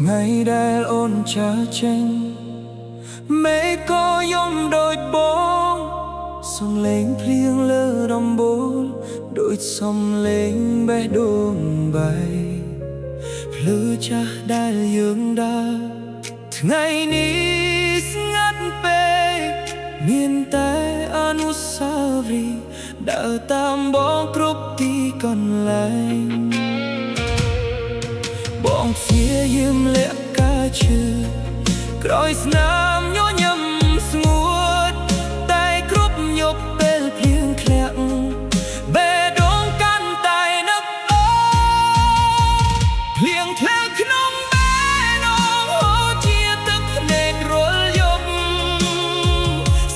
ngàyដែលអូនចាចេញមេឃក៏យំដូចបងសំឡេងភ្លៀងលើដំបូលដូចសំឡេងបេះដូងបីភ្លឺចាស់ដែលយើងដើរថ្ងៃនេះស្ងាត់ពេកមានតែអនុស្សាវរីយ៍ដើរតាមបងគ្រប់ទីកន្លែងបងព្យាយាមលាក់ការឈឺក្រោយស្នាមញញឹមស្ងួតតែគ្រប់យប់ពេលភ្លៀងធ្លាក់បេះដូងកាន់តែនឹកអូភ្លៀងធ្លាក់ក្នុងបេះដូងហូរជាទឹកភ្នែករាល់យប់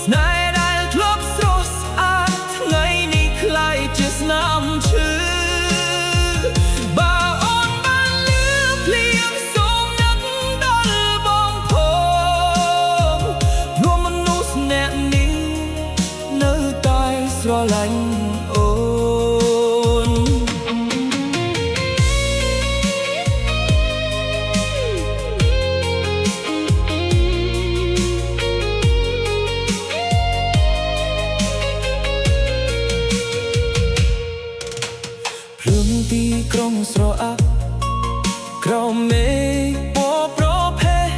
ស្នេហ៍ដែលធ្លាប់ស្រស់ស្អាតថ្ងៃនេះក្លាយជាស្នាមឈឺស្រឡាញ់អូនភ្លើងទីក្រុងស្រអាប់ក្រោមមេឃពណ៌ប្រផេះ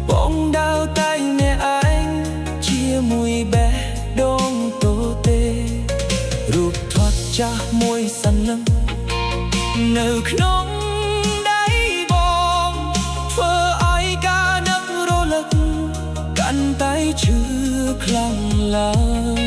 បងដើរតែអ្នកឯងជាមួយបេះដូងរូបថតចាស់មួយសន្លឹងនៅក្នុងដៃបងធ្វើឲ្យការនឹករលឹកកាន់តែឈឺខ្លាំងឡើង